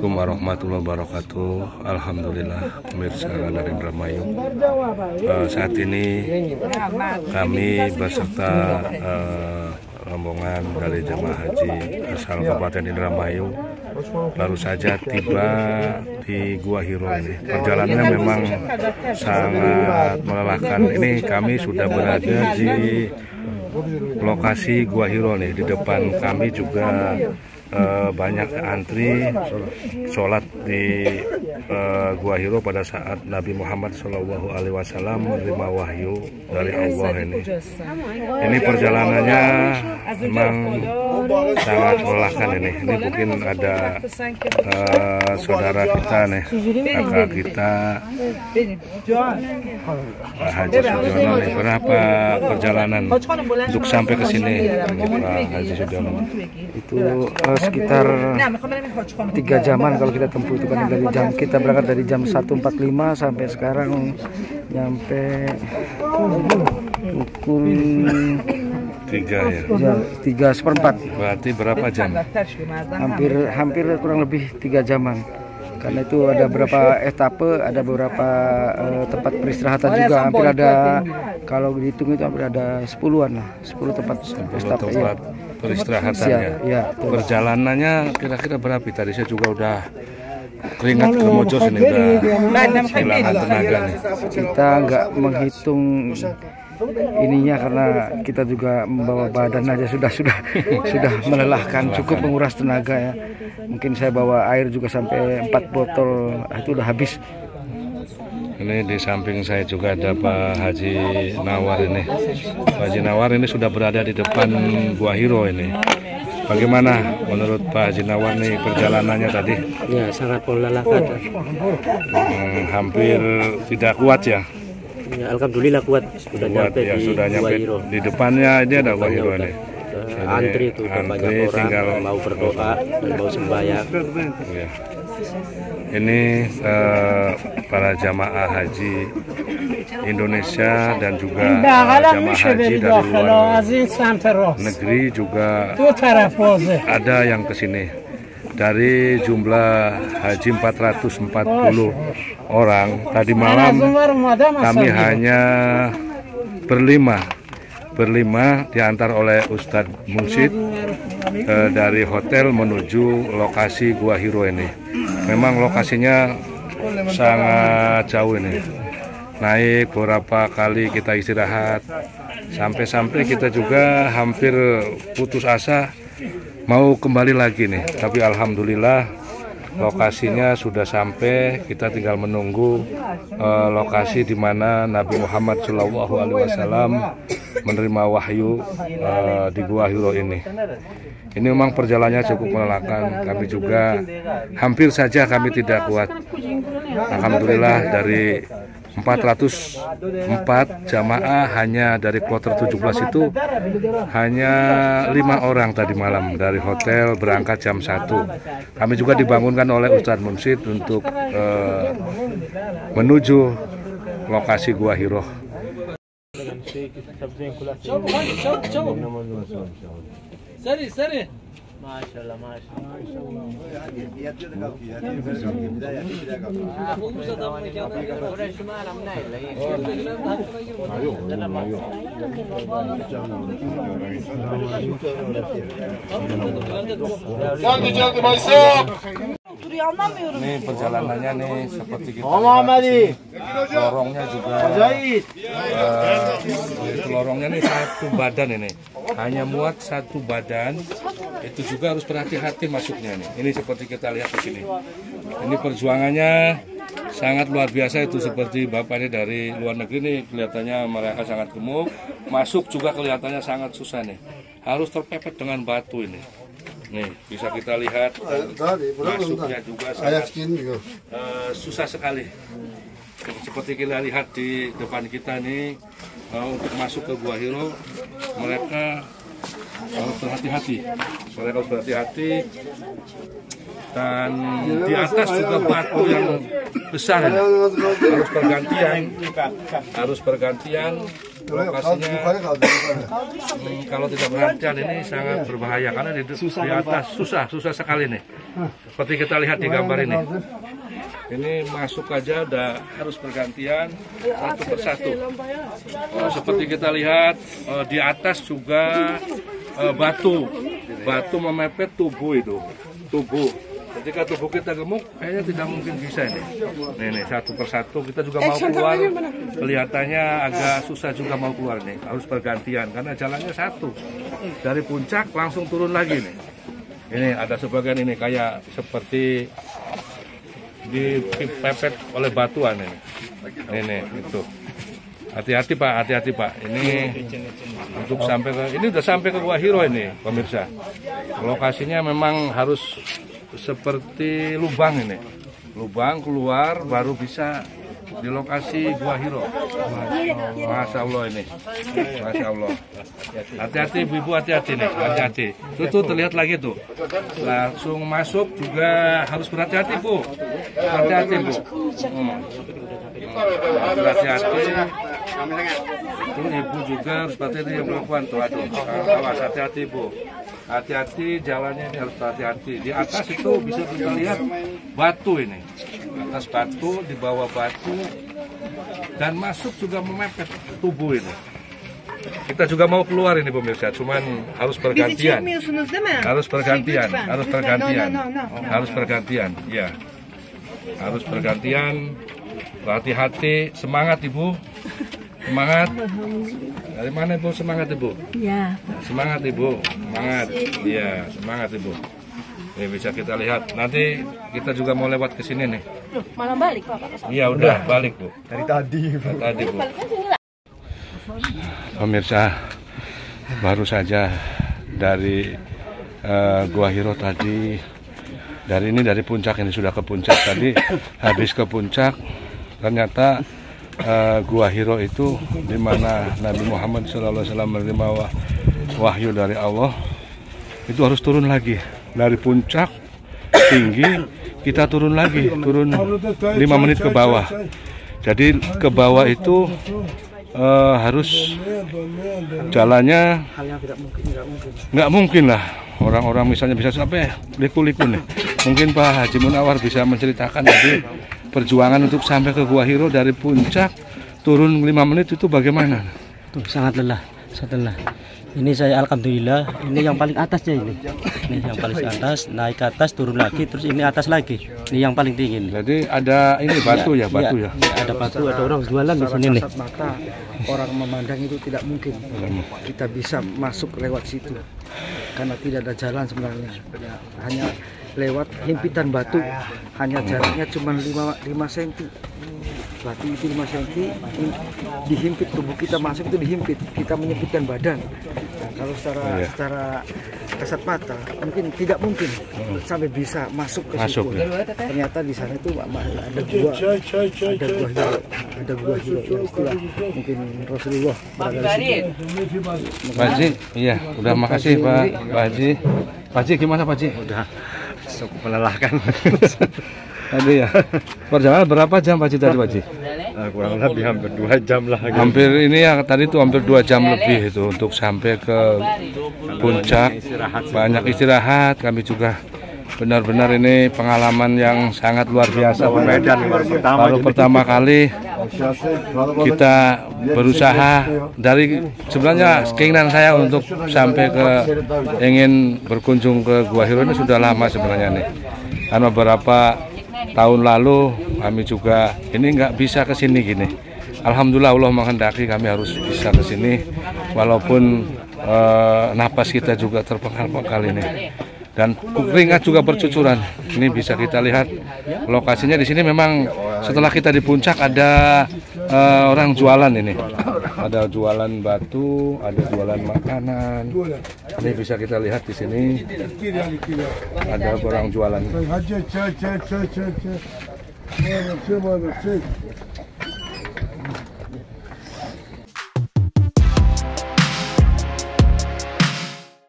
Assalamualaikum warahmatullahi wabarakatuh. Alhamdulillah, pemirsa dari Indramayu. Saat ini kami beserta rombongan dari jemaah haji asal Kabupaten Indramayu baru saja tiba di Gua Hiro ini. Perjalanannya memang sangat melelahkan. Ini kami sudah berada di lokasi Gua Hiro nih. Di depan kami juga banyak antri sholat di Gua Hiro pada saat Nabi Muhammad SAW menerima wahyu dari Allah ini. Ini perjalanannya memang sangat melelahkan ini. Ini mungkin ada saudara kita nih, kakak kita, Pak Haji Sudiono nih. Berapa perjalanan untuk sampai ke sini, Pak Haji Sudiono? Itu sekitar 3 jaman kalau kita tempuh itu kan, dari jam kita berangkat dari jam 1.45 sampai sekarang nyampe pukul 3 ya. 3/4. Berarti berapa jam? Hampir kurang lebih 3 jaman. Karena itu ada beberapa etape, ada beberapa tempat peristirahatan juga. Hampir ada, kalau dihitung itu hampir ada 10-an lah, 10 tempat peristirahatannya. Ya, perjalanannya kira-kira berapa? Tadi saya juga udah keringat kemojos ini, udah kehilangan tenaga nih. Kita nggak menghitung ininya karena kita juga membawa badan aja sudah melelahkan, cukup menguras tenaga ya. Mungkin saya bawa air juga sampai 4 botol, itu udah habis. Ini di samping saya juga ada Pak Haji Nawar ini. Pak Haji Nawar ini sudah berada di depan Gua Hiro ini. Bagaimana menurut Pak Haji Nawar nih perjalanannya tadi? Ya, sangat melelahkan. Hampir tidak kuat ya. Ya, alhamdulillah kuat, sudah nyampe ya, di sudah nyampe Gua Hiro. Di depannya ini ada Gua Hiro ini. Antri itu banyak orang tinggal mau berdoa dan mau sembahyang. Ya. Ini para jamaah haji Indonesia dan juga jamaah haji dari luar negeri juga ada yang ke sini. Dari jumlah haji 440 orang, tadi malam kami hanya berlima diantar oleh Ustadz Mursyid dari hotel menuju lokasi Gua Hiro ini. Memang lokasinya sangat jauh ini. Naik beberapa kali kita istirahat, sampai kita juga hampir putus asa mau kembali lagi nih. Tapi alhamdulillah lokasinya sudah sampai. Kita tinggal menunggu lokasi di mana Nabi Muhammad SAW menerima wahyu di Gua Hiro ini. Ini memang perjalanannya cukup melelahkan. Kami juga hampir saja kami tidak kuat. Alhamdulillah dari 404 jamaah hanya dari kloter 17 itu hanya 5 orang tadi malam dari hotel berangkat jam 1. Kami juga dibangunkan oleh Ustadz Mursyid untuk menuju lokasi Gua Hiro. Sari. Masyaallah, masyaallah. Ini perjalanannya nih seperti kita lihat, lorongnya juga lorongnya nih 1 badan ini, hanya muat 1 badan. Itu juga harus berhati-hati masuknya nih. Ini seperti kita lihat di sini. Ini perjuangannya sangat luar biasa. Itu seperti bapak ini dari luar negeri nih, kelihatannya mereka sangat gemuk. Masuk juga kelihatannya sangat susah nih. Harus terpepet dengan batu ini. Nih bisa kita lihat masuknya juga sangat susah sekali. Seperti kita lihat di depan kita nih, untuk masuk ke Gua Hiro mereka harus berhati-hati. Mereka harus berhati-hati. Dan di atas juga batu yang besar ini. Harus bergantian lokasinya. Kalau tidak bergantian ini sangat berbahaya karena di atas susah sekali nih. Seperti kita lihat di gambar ini. Ini masuk aja udah harus bergantian satu persatu. Seperti kita lihat di atas juga batu memepet tubuh itu. Ketika tubuh kita gemuk, kayaknya tidak mungkin bisa ini. Nih, satu persatu kita juga mau keluar. Kelihatannya agak susah juga mau keluar nih. Harus bergantian karena jalannya satu. Dari puncak langsung turun lagi nih. Ini ada sebagian ini kayak seperti dipepet oleh batuan ini. Ini itu. Hati-hati Pak. Ini untuk sampai ke ini udah sampai ke Gua Hiro ini, pemirsa. Lokasinya memang harus seperti lubang ini. Lubang keluar baru bisa di lokasi Gua Hiro. Masya Allah ini. Masya Allah. Hati-hati ibu, hati-hati nih, hati-hati. Tuh terlihat lagi tuh. Langsung masuk juga harus berhati-hati Bu. Hati-hati Bu. Berhati-hati. Itu ibu juga harus berhati-hati yang perempuan tuh. Aduh, awas hati-hati Bu. Hati-hati jalannya ini harus hati-hati. Di atas itu bisa kita lihat batu ini. Di atas batu, di bawah batu, dan masuk juga memepet tubuh ini. Kita juga mau keluar ini pemirsa, cuman harus bergantian. Harus bergantian. Ya. Harus bergantian. Hati-hati, semangat Ibu. Semangat. Dari mana Ibu semangat Ibu? Ya. Semangat Ibu, semangat. Iya, semangat Ibu. Ini bisa kita lihat. Nanti kita juga mau lewat ke sini nih. Malah balik Pak. Iya, udah balik Bu. Dari tadi. Tadi Bu. Pemirsa, baru saja dari Gua Hiro tadi. Dari puncak ini sudah ke puncak tadi. Habis ke puncak, ternyata Gua Hiro itu di mana Nabi Muhammad SAW menerima wahyu dari Allah, itu harus turun lagi dari puncak tinggi, kita turun 5 menit ke bawah. Jadi ke bawah itu harus jalannya nggak mungkin lah. Orang-orang misalnya bisa sampai liku-liku nih. Mungkin Pak Haji Munawar bisa menceritakan tadi perjuangan untuk sampai ke Gua Hiro dari puncak turun 5 menit itu bagaimana? Tuh, sangat lelah. Ini saya alhamdulillah, ini yang paling atasnya ini. Ini yang paling atas, naik ke atas, turun lagi, terus ini atas lagi. Ini yang paling tinggi. Jadi ada ini batu ya. Ada batu, ada orang jualan di sini nih. Kasat mata orang memandang itu tidak mungkin kita bisa masuk lewat situ karena tidak ada jalan sebenarnya. Hanya lewat himpitan batu, hanya jaraknya cuma 5 cm. Batu itu 5 cm dihimpit, tubuh kita masuk itu dihimpit, kita menyempitkan badan. Nah, kalau secara kasat mata mungkin tidak mungkin sampai bisa masuk ke situ. Ternyata di sana itu ada gua Hiro yang istilah mungkin Rasulullah berada di situ. Pak Haji, iya, udah makasih Pak Haji. Pak Haji gimana Pak Haji? Udah cukup melelahkan. Aduh ya. Perjalanan berapa jam Pak Haji tadi Pak Haji? Kurang lebih hampir 2 jam lah. Hampir ini ya tadi itu hampir 2 jam lebih itu untuk sampai ke puncak. Banyak istirahat. Kami juga benar-benar ini pengalaman yang sangat luar biasa. Baru pertama kali kita berusaha dari sebenarnya keinginan saya untuk sampai ke ingin berkunjung ke Gua Hiro ini sudah lama sebenarnya nih. Karena beberapa tahun lalu kami juga ini nggak bisa ke sini gini. Alhamdulillah Allah menghendaki kami harus bisa ke sini walaupun napas kita juga terpengkal-pengkal ini. Dan keringat juga bercucuran. Ini bisa kita lihat lokasinya di sini memang setelah kita di puncak ada orang jualan ini. Ada jualan batu, ada jualan makanan. Ini bisa kita lihat di sini. Ada orang jualan.